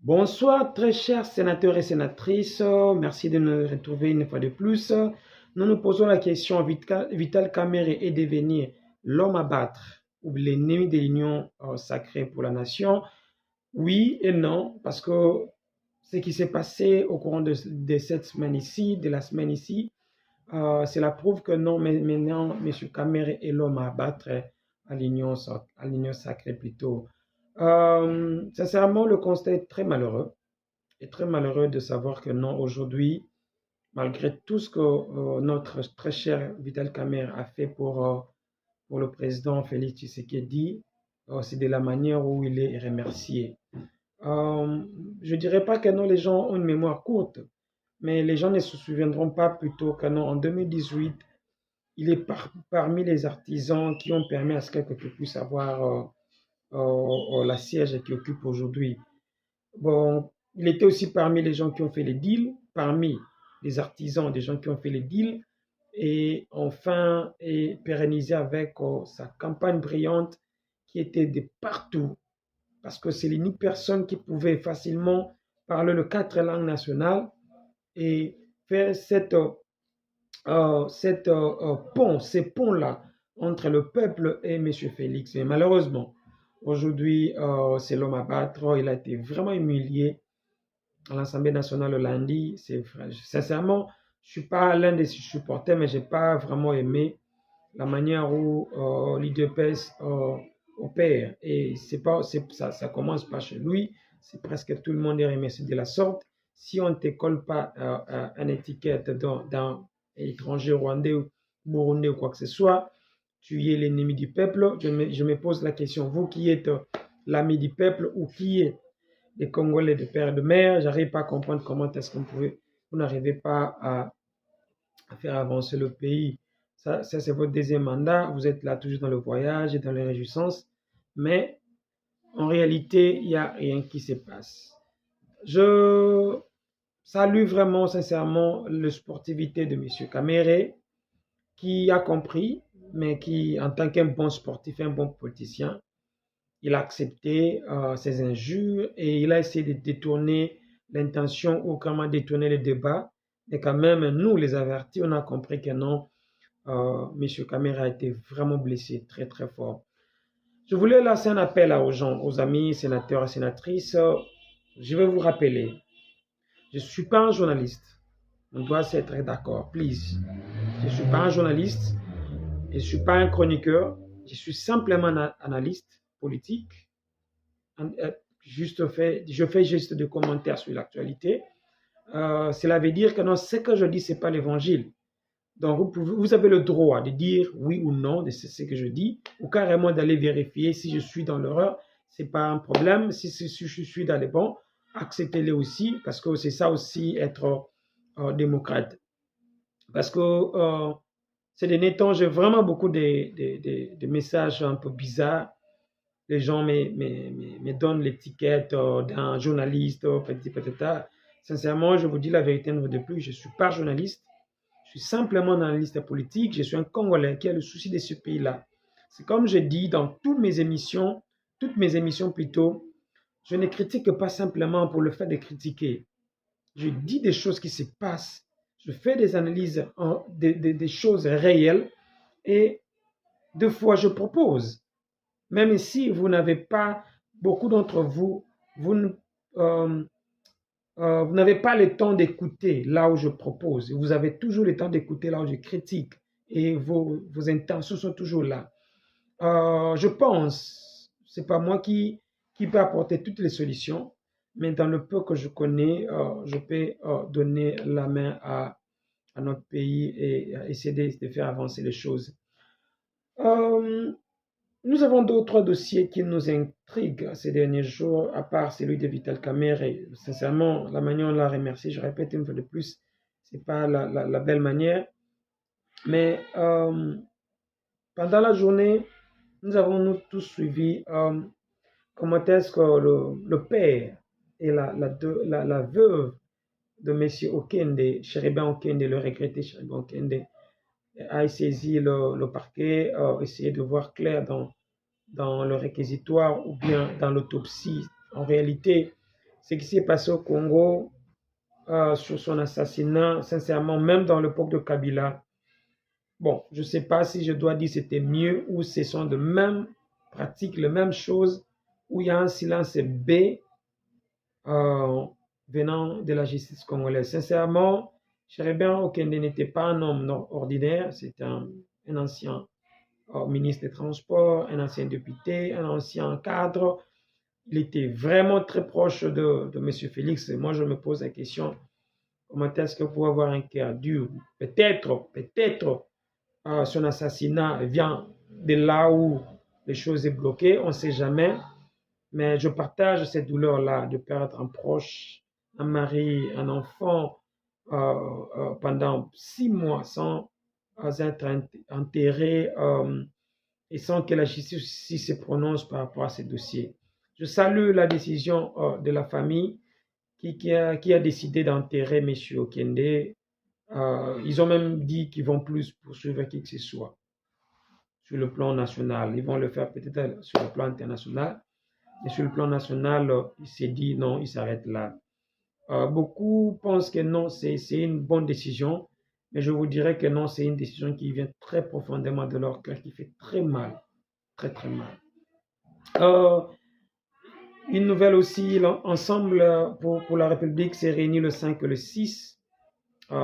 Bonsoir, très chers sénateurs et sénatrices. Merci de nous retrouver une fois de plus. Nous nous posons la question, Vital Kamerhe est devenir l'homme à battre ou l'ennemi de l'union sacrée pour la nation? Oui et non, parce que ce qui s'est passé au courant de cette semaine ici, de la semaine ici, cela prouve que non, mais maintenant, M. Kamerhe est l'homme à battre à l'union sacrée plutôt. Sincèrement, le constat est très malheureux. Et très malheureux de savoir que non, aujourd'hui, malgré tout ce que notre très cher Vital Kamerhe a fait pour le président Félix Tshisekedi, c'est de la manière où il est remercié. Je ne dirais pas que non, les gens ont une mémoire courte, mais les gens ne se souviendront pas plutôt que non, en 2018, il est parmi les artisans qui ont permis à ce que puisse avoir la siège qu'il occupe aujourd'hui. Bon, il était aussi parmi les gens qui ont fait les deals, parmi les artisans, des gens qui ont fait les deals, et enfin, et pérennisé avec sa campagne brillante qui était de partout, parce que c'est l'unique personne qui pouvait facilement parler les 4 langues nationales et faire ces ponts-là entre le peuple et M. Félix. Mais malheureusement, aujourd'hui, c'est l'homme à battre. Il a été vraiment humilié à l'Assemblée nationale le lundi. Sincèrement, je ne suis pas l'un des supporters, mais je n'ai pas vraiment aimé la manière où l'UDPS opère. Et ça ne commence pas chez lui. C'est presque tout le monde est remercié de la sorte. Si on ne te colle pas une étiquette d'un étranger rwandais ou burundais ou quoi que ce soit, tu es l'ennemi du peuple. Je me pose la question, vous qui êtes l'ami du peuple ou qui est les Congolais de père et de mère, j'arrive pas à comprendre comment est-ce vous n'arrivez pas à faire avancer le pays. Ça c'est votre deuxième mandat, vous êtes là toujours dans le voyage et dans les réjouissances, mais en réalité, il n'y a rien qui se passe. Je salue vraiment sincèrement la sportivité de M. Kamerhe, qui a compris, mais qui, en tant qu'un bon sportif, un bon politicien, il a accepté ses injures et il a essayé de détourner l'intention ou comment détourner le débat. Et quand même, nous, les avertis, on a compris que non, M. Kamerhe a été vraiment blessé très très fort. Je voulais lancer un appel aux gens, aux amis, sénateurs et sénatrices. Je vais vous rappeler, je ne suis pas un journaliste. On doit être d'accord, please. Je ne suis pas un journaliste, je ne suis pas un chroniqueur, je suis simplement un analyste politique. Je fais juste des commentaires sur l'actualité. Cela veut dire que non, ce que je dis, ce n'est pas l'évangile. Donc, vous avez le droit de dire oui ou non de ce que je dis, ou carrément d'aller vérifier si je suis dans l'erreur. Ce n'est pas un problème. Si je suis dans les bons, acceptez-les aussi, parce que c'est ça aussi être démocrate. Parce que ces derniers temps, j'ai vraiment beaucoup de messages un peu bizarres. Les gens me donnent l'étiquette d'un journaliste, peut-être. Sincèrement, je vous dis la vérité une fois de plus, je ne suis pas journaliste. Je suis simplement un analyste politique. Je suis un Congolais qui a le souci de ce pays-là. C'est comme je dis dans toutes mes émissions plutôt, je ne critique pas simplement pour le fait de critiquer. Je dis des choses qui se passent. Je fais des analyses des choses réelles et deux fois je propose. Même si vous n'avez pas, beaucoup d'entre vous, vous n'avez pas le temps d'écouter là où je propose. Vous avez toujours le temps d'écouter là où je critique. Et vos intentions sont toujours là. Je pense, c'est pas moi qui peut apporter toutes les solutions, mais dans le peu que je connais, je peux donner la main à notre pays et essayer de faire avancer les choses. Nous avons d'autres dossiers qui nous intriguent ces derniers jours, à part celui de Vital Kamerhe. Sincèrement, la manière dont on l'a remercié, je répète une fois de plus, ce n'est pas la belle manière. Mais pendant la journée, nous avons tous suivi comment est-ce que le père et la veuve de M. Okende, Chéribin Okende, le regretté Chéribin Okende, a saisi le parquet, essayé de voir clair dans le réquisitoire ou bien dans l'autopsie. En réalité, ce qui s'est passé au Congo sur son assassinat, sincèrement, même dans l'époque de Kabila, bon, je ne sais pas si je dois dire c'était mieux ou ce sont de mêmes pratiques, les mêmes choses, où il y a un silence B venant de la justice congolaise. Sincèrement, Cherubin Okende n'était pas un homme ordinaire, c'était un ancien ministre des Transports, un ancien député, un ancien cadre. Il était vraiment très proche de M. Félix. Et moi, je me pose la question, comment est-ce que pour avoir un cœur dur, peut-être, son assassinat vient de là où les choses sont bloquées, on ne sait jamais. Mais je partage cette douleur-là de perdre un proche, un mari, un enfant pendant 6 mois sans être enterré et sans que la justice se prononce par rapport à ces dossiers. Je salue la décision de la famille qui a décidé d'enterrer M. Okende. Ils ont même dit qu'ils vont plus poursuivre qui que ce soit sur le plan national. Ils vont le faire peut-être sur le plan international. Et sur le plan national, il s'est dit non, il s'arrête là. Beaucoup pensent que non, c'est une bonne décision, mais je vous dirais que non, c'est une décision qui vient très profondément de leur cœur, qui fait très mal, très très mal. Une nouvelle aussi, Ensemble pour la République s'est réuni le 5 et le 6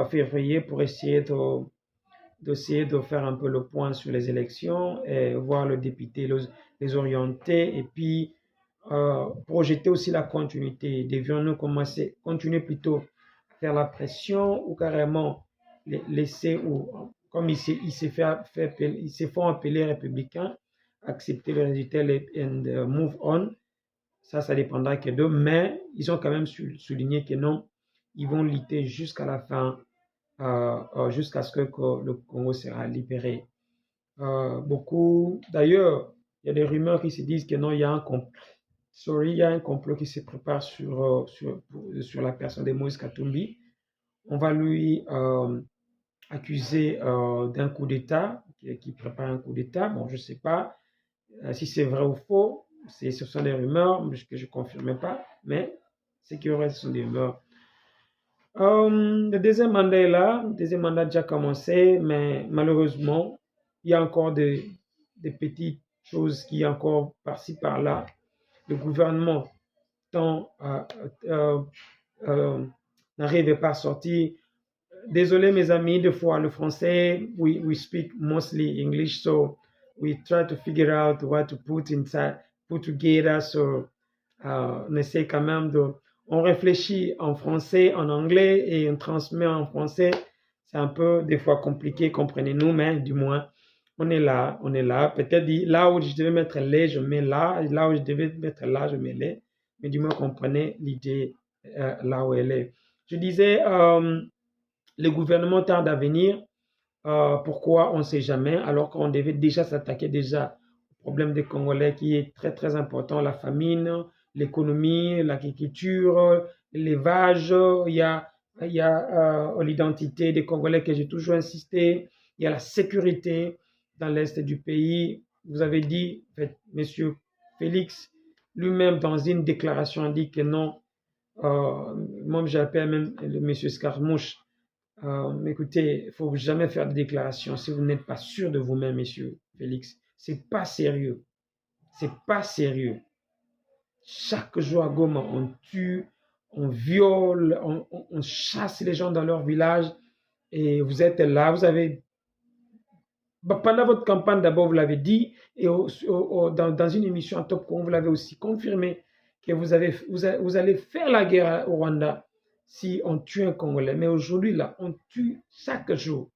février pour essayer de faire un peu le point sur les élections et voir le député les orienter et puis projeter aussi la continuité. Devions-nous continuer plutôt à faire la pression ou carrément laisser, ou comme ils se font appeler républicains, accepter le résultat and move on. Ça dépendra que d'eux, mais ils ont quand même souligné que non, ils vont lutter jusqu'à la fin, jusqu'à ce que le Congo sera libéré. D'ailleurs, il y a des rumeurs qui se disent que non, il y a un complot qui se prépare sur la personne de Moïse Katumbi. On va lui accuser d'un coup d'État, qui prépare un coup d'État. Bon, je ne sais pas si c'est vrai ou faux. Ce sont des rumeurs que je ne confirme pas, mais ce qui reste, ce sont des rumeurs. Le deuxième mandat est là, le deuxième mandat a déjà commencé, mais malheureusement, il y a encore des petites choses qui encore par-ci par-là. Le gouvernement n'arrive pas à sortir. Désolé mes amis, des fois le français, we speak mostly English, so we try to figure out what to put together, so on essaie quand même on réfléchit en français, en anglais et on transmet en français. C'est un peu des fois compliqué, comprenez-nous, mais du moins, on est là. Peut-être là où je devais mettre les, je mets là où je devais mettre là, je mets les. Mais du moins, comprenez l'idée là où elle est. Je disais, le gouvernement tarde à venir. Pourquoi? On ne sait jamais, alors qu'on devait déjà s'attaquer au problème des Congolais qui est très très important, la famine, l'économie, l'agriculture, l'élevage, il y a l'identité des Congolais que j'ai toujours insisté, il y a la sécurité dans l'est du pays. Vous avez dit, Monsieur Félix, lui-même dans une déclaration dit que non, moi j'appelle même le Monsieur Scarmouche. Écoutez, il ne faut jamais faire de déclaration si vous n'êtes pas sûr de vous-même, Monsieur Félix. C'est pas sérieux. C'est pas sérieux. Chaque jour à Goma, on tue, on viole, on chasse les gens dans leur village et vous êtes là, vous avez... Pendant votre campagne, d'abord, vous l'avez dit, et dans une émission à Top Com, vous l'avez aussi confirmé que vous allez faire la guerre au Rwanda si on tue un Congolais. Mais aujourd'hui, là, on tue chaque jour.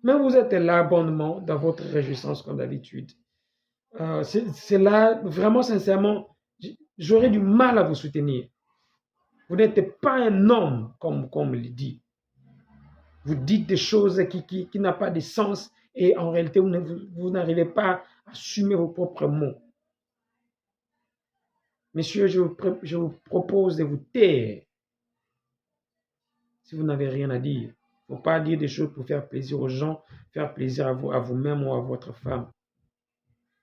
Mais vous êtes là bonnement dans votre réjouissance comme d'habitude. C'est là, vraiment sincèrement, j'aurais du mal à vous soutenir. Vous n'êtes pas un homme, comme on le dit. Vous dites des choses qui n'ont pas de sens et en réalité, vous n'arrivez pas à assumer vos propres mots. Messieurs, je vous propose de vous taire si vous n'avez rien à dire. Il ne faut pas dire des choses pour faire plaisir aux gens, faire plaisir à vous-même ou à votre femme.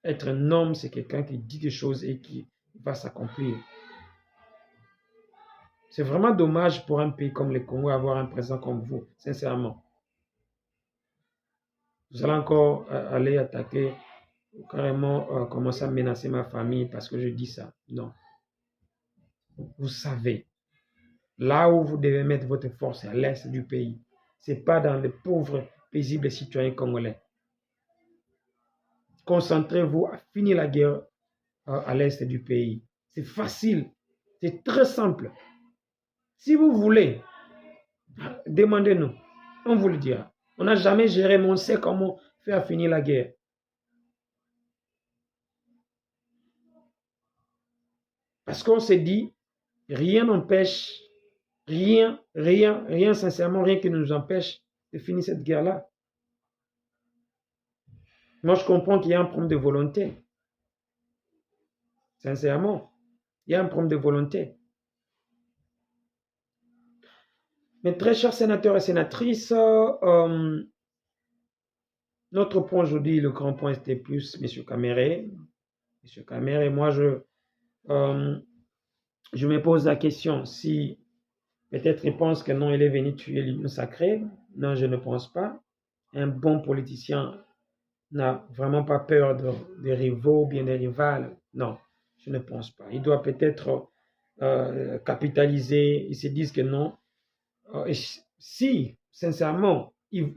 Être un homme, c'est quelqu'un qui dit des choses et qui va s'accomplir. C'est vraiment dommage pour un pays comme le Congo avoir un président comme vous, sincèrement. Vous allez encore aller attaquer, carrément commencer à menacer ma famille parce que je dis ça. Non. Vous savez, là où vous devez mettre votre force, c'est à l'est du pays. Ce n'est pas dans les pauvres, paisibles citoyens congolais. Concentrez-vous à finir la guerre à l'est du pays. C'est facile. C'est très simple. Si vous voulez, demandez-nous. On vous le dira. On n'a jamais géré, mais on sait comment faire finir la guerre. Parce qu'on s'est dit, rien n'empêche, rien, sincèrement, rien qui nous empêche de finir cette guerre-là. Moi, je comprends qu'il y a un problème de volonté. Sincèrement, il y a un problème de volonté. Mes très chers sénateurs et sénatrices, notre point aujourd'hui, le grand point, c'était plus M. Kamere. M. Kamere, moi, je me pose la question si peut-être il pense que non, il est venu tuer l'union sacrée. Non, je ne pense pas. Un bon politicien n'a vraiment pas peur des rivaux, bien des rivales. Non, je ne pense pas. Il doit peut-être capitaliser. Ils se disent que non. Si, sincèrement, il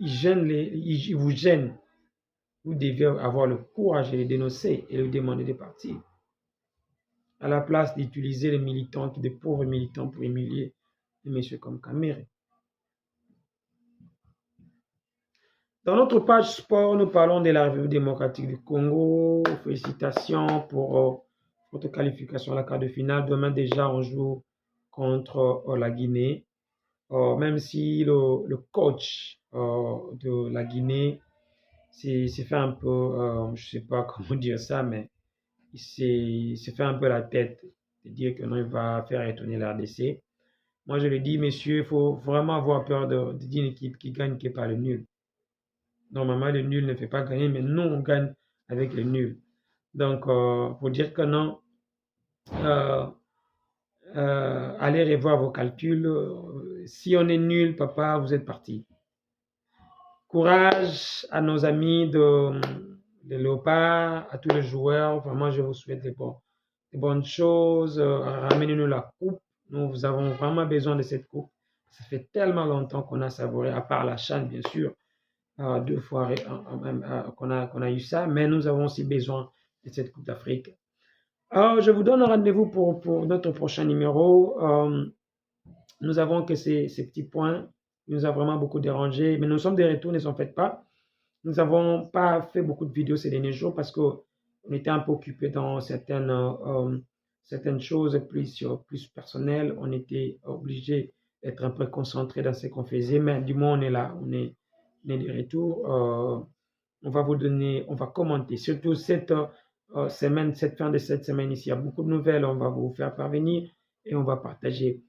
vous gêne, vous devez avoir le courage de les dénoncer et lui demander de partir. À la place d'utiliser les militants, des pauvres militants pour humilier des messieurs comme Kamere. Dans notre page sport, nous parlons de la République démocratique du Congo. Félicitations pour votre qualification à la quart de finale. Demain déjà, on joue contre la Guinée. Même si le coach de la Guinée s'est fait un peu, je ne sais pas comment dire ça, mais il s'est fait un peu la tête de dire que non, il va faire retourner la RDC. Moi, je lui dis, messieurs, il faut vraiment avoir peur d'une équipe qui gagne que par le nul. Normalement, le nul ne fait pas gagner, mais nous, on gagne avec le nul. Donc, pour dire que non, allez revoir vos calculs. Si on est nul, papa, vous êtes parti. Courage à nos amis de Léopard, à tous les joueurs. Vraiment, je vous souhaite des bonnes choses. Ramenez-nous la coupe. Nous avons vraiment besoin de cette coupe. Ça fait tellement longtemps qu'on a savouré, à part la CHAN, bien sûr, 2 fois qu'on a eu ça, mais nous avons aussi besoin de cette Coupe d'Afrique. Je vous donne rendez-vous pour notre prochain numéro. Nous avons que ces petits points qui nous ont vraiment beaucoup dérangé, mais nous sommes de retour, ne s'en faites pas. Nous n'avons pas fait beaucoup de vidéos ces derniers jours parce qu'on était un peu occupés dans certaines choses plus personnelles. On était obligé d'être un peu concentré dans ce qu'on faisait, mais du moins on est là, on est de retour. On va vous donner, on va commenter, surtout cette semaine, cette fin de cette semaine ici. Il y a beaucoup de nouvelles, on va vous faire parvenir et on va partager.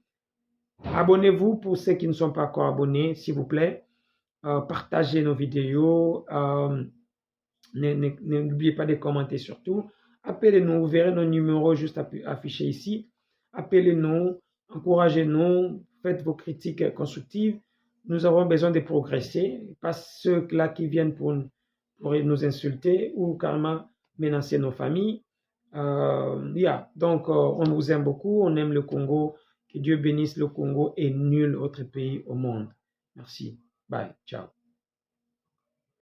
Abonnez-vous pour ceux qui ne sont pas encore abonnés, s'il vous plaît. Partagez nos vidéos. N'oubliez pas de commenter surtout. Appelez-nous, vous verrez nos numéros juste affichés ici. Appelez-nous, encouragez-nous, faites vos critiques constructives. Nous avons besoin de progresser, pas ceux-là qui viennent pour nous insulter ou carrément menacer nos familles. Donc, on vous aime beaucoup, on aime le Congo. Que Dieu bénisse le Congo et nul autre pays au monde. Merci. Bye. Ciao.